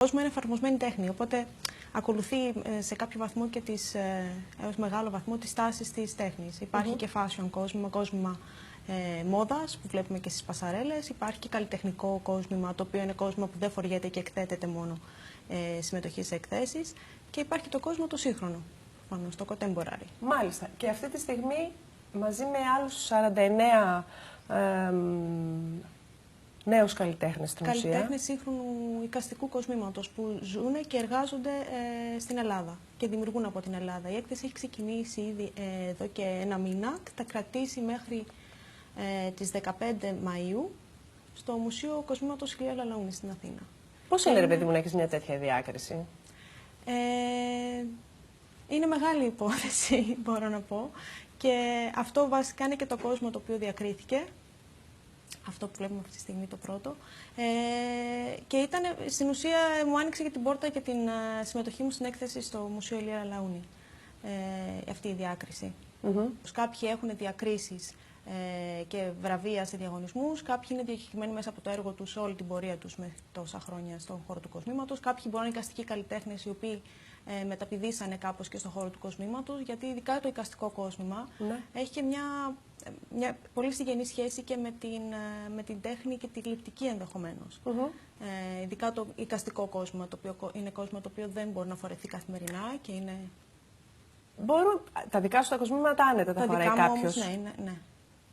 κόσμο είναι εφαρμοσμένη τέχνη, οπότε ακολουθεί σε κάποιο βαθμό και έως μεγάλο βαθμό τις τάσεις της τέχνης. Υπάρχει και fashion κόσμημα μόδας που βλέπουμε και στις πασαρέλες. Υπάρχει και καλλιτεχνικό κόσμημα, το οποίο είναι κόσμημα που δεν φοριέται και εκθέτεται μόνο συμμετοχή σε εκθέσεις. Και υπάρχει το κόσμο το σύγχρονο, το contemporary. Μάλιστα. Και αυτή τη στιγμή μαζί με άλλους 49 νέους καλλιτέχνες στην ουσία. Καλλιτέχνες σύγχρονου εικαστικού κοσμήματος που ζουν και εργάζονται στην Ελλάδα και δημιουργούν από την Ελλάδα. Η έκθεση έχει ξεκινήσει ήδη εδώ και ένα μήνα. Θα κρατήσει μέχρι τις 15 Μαΐου στο Μουσείο Κοσμήματος Ηλία Λαλαούνη στην Αθήνα. Πώς είναι, ρε παιδί μου, να έχεις μια τέτοια διάκριση? Είναι μεγάλη υπόθεση, μπορώ να πω. Και αυτό βασικά είναι και το κόσμο το οποίο διακρίθηκε. Αυτό που βλέπουμε αυτή τη στιγμή το πρώτο. Και ήταν, στην ουσία μου άνοιξε και την πόρτα για την συμμετοχή μου στην έκθεση στο Μουσείο Ηλία Λαλαούνη. Αυτή η διάκριση. Κάποιοι έχουν διακρίσεις και βραβεία σε διαγωνισμούς, κάποιοι είναι διακεκριμένοι μέσα από το έργο τους, όλη την πορεία τους με τόσα χρόνια στον χώρο του κοσμήματος. Κάποιοι μπορεί να είναι εικαστικοί καλλιτέχνες οι οποίοι μεταπηδήσανε κάπως και στον χώρο του κοσμήματος, γιατί ειδικά το εικαστικό κόσμημα έχει και μια πολύ συγγενή σχέση και με την τέχνη και τη γλυπτική ενδεχομένως. Ειδικά το εικαστικό κόσμημα, το οποίο είναι κόσμο το οποίο δεν μπορεί να φορεθεί καθημερινά και είναι... Μπορούν, τα δικά σου τα κοσμήματα άνετα τα φοράει κάποιος. Ναι.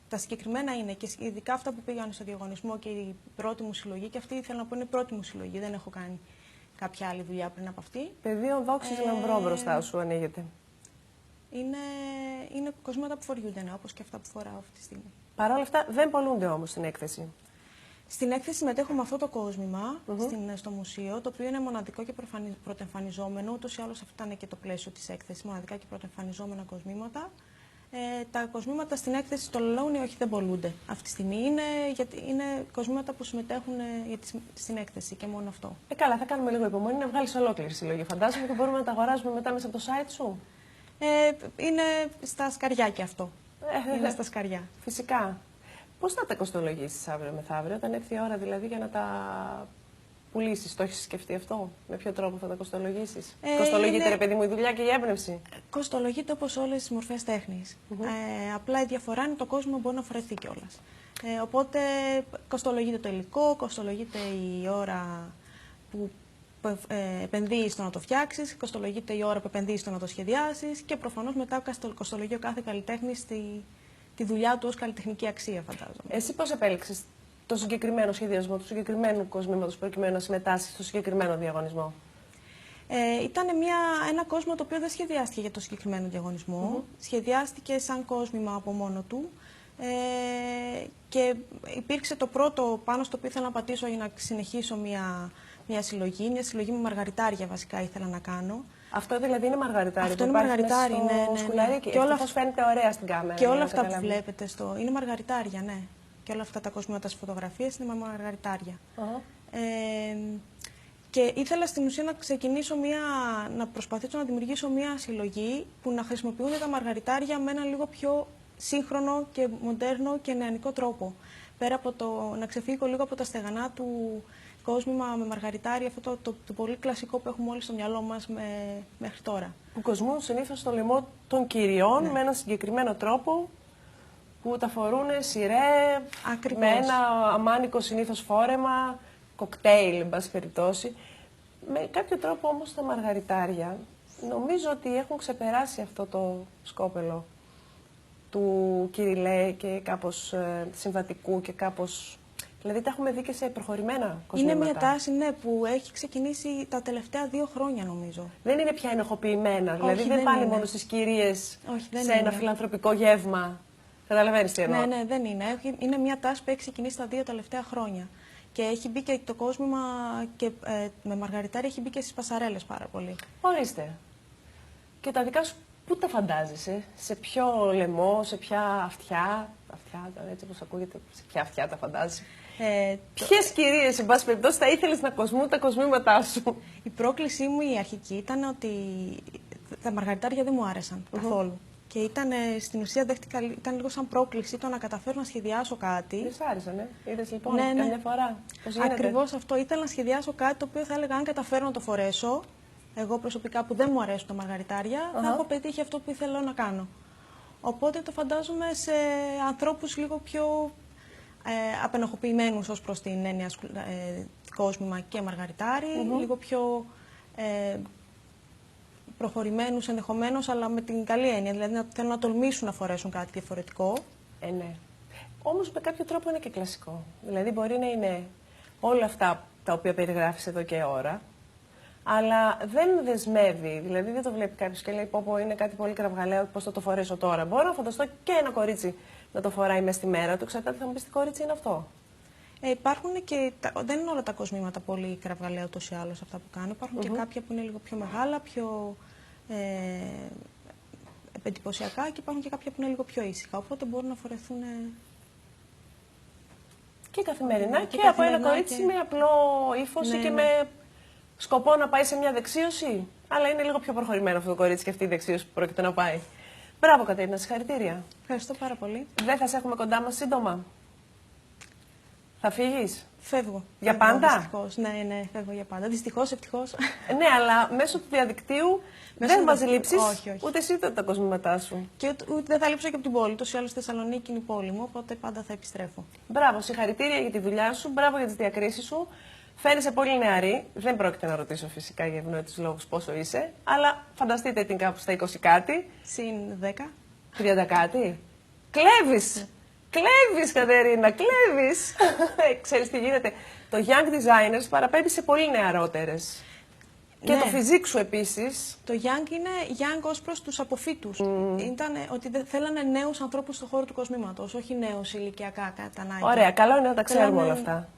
Τα συγκεκριμένα είναι και ειδικά αυτά που πήγαν στο διαγωνισμό και η πρώτη μου συλλογή, και αυτή θέλω να πω είναι η πρώτη μου συλλογή, δεν έχω κάνει κάποια άλλη δουλειά πριν από αυτή. Πεδίο δόξης λαμπρό μπροστά σου ανοίγεται. Είναι κοσμήματα που φοριούνται, όπως και αυτά που φοράω αυτή τη στιγμή. Παρ' όλα αυτά δεν πολλούνται όμως στην έκθεση. Στην έκθεση συμμετέχω με αυτό το κόσμημα στο μουσείο, το οποίο είναι μοναδικό και πρωτοεμφανιζόμενο. Ούτως ή άλλως αυτό ήταν και το πλαίσιο της έκθεσης, μοναδικά και πρωτοεμφανιζόμενα κοσμήματα. Τα κοσμήματα στην έκθεση στο Λαλαούνι όχι, δεν πολλούνται αυτή τη στιγμή. Είναι κοσμήματα που συμμετέχουν στην έκθεση και μόνο αυτό. Καλά, θα κάνουμε λίγο υπομονή να βγάλεις ολόκληρη συλλογή. Φαντάζομαι ότι μπορούμε να τα αγοράζουμε μετά μέσα από το site σου. Είναι στα σκαριά και αυτό. Είναι στα σκαριά. Φυσικά. Πώς θα τα κοστολογήσεις αύριο μεθαύριο, όταν έρθει η ώρα δηλαδή για να τα πουλήσεις? Το έχεις σκεφτεί αυτό? Με ποιο τρόπο θα τα κοστολογήσεις? Κοστολογείται, ρε παιδί μου, η δουλειά και η έμπνευση? Κοστολογείται όπως όλες τις μορφές τέχνης. Απλά η διαφορά είναι το κόσμο μπορεί να φορεθεί κιόλας. Οπότε κοστολογείται το υλικό, κοστολογείται η ώρα που επενδύεις στο να το φτιάξεις, κοστολογείται η ώρα που επενδύεις στο να το σχεδιάσεις και προφανώς μετά κοστολογεί ο κάθε καλλιτέχνης τη δουλειά του ως καλλιτεχνική αξία, φαντάζομαι. Εσύ πώς επέλεξες το συγκεκριμένο σχεδιασμό του συγκεκριμένου κοσμήματος προκειμένου να συμμετάσχεις στο συγκεκριμένο διαγωνισμό? Ήταν ένα κόσμο το οποίο δεν σχεδιάστηκε για το συγκεκριμένο διαγωνισμό. Σχεδιάστηκε σαν κόσμημα από μόνο του. Και υπήρξε το πρώτο πάνω στο οποίο ήθελα να πατήσω για να συνεχίσω μια συλλογή. Μια συλλογή με μαργαριτάρια βασικά ήθελα να κάνω. Αυτό δηλαδή είναι μαργαριτάρι? Αυτό είναι μαργαριτάρι, ναι. Σκουλαρίκι. Και όλα αυτά φαίνεται ωραία στην κάμερα. Και όλα αυτά που βλέπετε είναι μαργαριτάρια, ναι. Και όλα αυτά τα κοσμήματα στις φωτογραφίες είναι μαργαριτάρια. Και ήθελα στην ουσία να προσπαθήσω να δημιουργήσω μια συλλογή που να χρησιμοποιούν τα μαργαριτάρια με ένα λίγο πιο σύγχρονο και μοντέρνο και νεανικό τρόπο. Πέρα από να ξεφύγω λίγο από τα στεγανά του κόσμημα με μαργαριτάρια, αυτό το πολύ κλασικό που έχουμε όλοι στο μυαλό μας μέχρι τώρα. Που κοσμούν συνήθως στο λαιμό των κυριών με έναν συγκεκριμένο τρόπο, που τα φορούν σειρέ, με ένα αμάνικο συνήθως φόρεμα, κοκτέιλ, εν πάση περιπτώσει. Με κάποιο τρόπο όμως τα μαργαριτάρια νομίζω ότι έχουν ξεπεράσει αυτό το σκόπελο του κυριλέ και κάπως συμβατικού και κάπως... Δηλαδή τα έχουμε δει και σε προχωρημένα κοσμήματα. Είναι μια τάση, ναι, που έχει ξεκινήσει τα τελευταία 2 χρόνια νομίζω. Δεν είναι πια ενοχοποιημένα, δηλαδή δεν πάνε μόνο στις κυρίες σε ένα φιλανθρωπικό γεύμα. Καταλαβαίνεις τι εννοώ? Ναι, δεν είναι. Είναι μια τάση που έχει ξεκινήσει τα 2 τελευταία χρόνια. Και έχει μπει και το κόσμημα και με μαργαριτάρια έχει μπει και στις πασαρέλες πάρα πολύ. Ορίστε. Και τα δικά σου πού τα φαντάζεσαι? Σε ποιο λαιμό, σε ποια αυτιά? Αυτιά, έτσι όπως ακούγεται, σε ποια αυτιά τα φαντάζεσαι? Ποιες κυρίες, εν πάση περιπτώσει, θα ήθελες να κοσμούν τα κοσμήματά σου? Η πρόκλησή μου η αρχική ήταν ότι τα μαργαριτάρια δεν μου άρεσαν καθόλου. Και ήταν, στην ουσία ήταν λίγο σαν πρόκληση το να καταφέρω να σχεδιάσω κάτι. Δεν σ' άρεσε, ναι. Είδες λοιπόν, Ναι, ναι. καμιά φορά. Πώς γίνεται. Ακριβώς αυτό. Ήθελα να σχεδιάσω κάτι το οποίο θα έλεγα αν καταφέρω να το φορέσω, εγώ προσωπικά που δεν μου αρέσουν τα μαργαριτάρια, θα έχω πετύχει αυτό που ήθελα να κάνω. Οπότε το φαντάζομαι σε ανθρώπους λίγο πιο απενοχοποιημένους ως προς την έννοια κόσμημα και μαργαριτάρι, λίγο πιο προχωρημένους ενδεχομένως, αλλά με την καλή έννοια, δηλαδή να θέλουν να τολμήσουν να φορέσουν κάτι διαφορετικό. Ναι. Όμως με κάποιο τρόπο είναι και κλασικό. Δηλαδή μπορεί να είναι όλα αυτά τα οποία περιγράφεις εδώ και ώρα, αλλά δεν δεσμεύει. Δηλαδή δεν το βλέπει κάποιος και λέει πω είναι κάτι πολύ κραυγαλαίο, πώς θα το φορέσω τώρα. Μπορώ να φανταστώ και ένα κορίτσι να το φοράει μέσα στη μέρα του, εξαρτάται θα μου πεις τι κορίτσι είναι αυτό. Υπάρχουν και. Δεν είναι όλα τα κοσμήματα πολύ κραυγαλαία ούτως ή άλλως αυτά που κάνω. Υπάρχουν και κάποια που είναι λίγο πιο μεγάλα, πιο εντυπωσιακά και υπάρχουν και κάποια που είναι λίγο πιο ήσυχα. Οπότε μπορούν να φορεθούν. Και καθημερινά και από ένα κορίτσι με απλό ύφος και με σκοπό να πάει σε μια δεξίωση. Αλλά είναι λίγο πιο προχωρημένο αυτό το κορίτσι και αυτή η δεξίωση που πρόκειται να πάει. Μπράβο, Κατερίνα, συγχαρητήρια. Ευχαριστώ πάρα πολύ. Δεν θα σε έχουμε κοντά μας σύντομα. Θα φύγεις. Φεύγω. Για πάντα. Δυστυχώς. Ναι, φεύγω για πάντα. Δυστυχώς, ευτυχώς. Ναι, αλλά μέσω του διαδικτύου δεν μας λείψεις. Όχι. Ούτε εσύ ούτε τα κοσμήματά σου. Και ούτε δεν θα λείψω και από την πόλη. Τόσο ή άλλως Θεσσαλονίκη είναι η πόλη μου, οπότε πάντα θα επιστρέφω. Μπράβο, συγχαρητήρια για τη δουλειά σου, μπράβο για τις διακρίσεις σου. Φαίνεσαι πολύ νεαρή. Δεν πρόκειται να ρωτήσω φυσικά για ευνόητους λόγους πόσο είσαι, αλλά φανταστείτε την κάπου στα 20 κάτι. Συν 10. 30 κάτι. Κλέβεις! Κλέβεις, Κατερίνα, κλέβεις! Ξέρεις τι γίνεται. Το Young Designers παραπέμπει σε πολύ νεαρότερες. Και το φιζίκ σου επίσης. Το Young είναι Young ως προς τους αποφύτους. Ήταν ότι θέλανε νέους ανθρώπους στον χώρο του κοσμήματος, όχι νέους ηλικιακά κατά ανάγκη. Ωραία, καλό είναι να τα ξέρουμε όλα αυτά.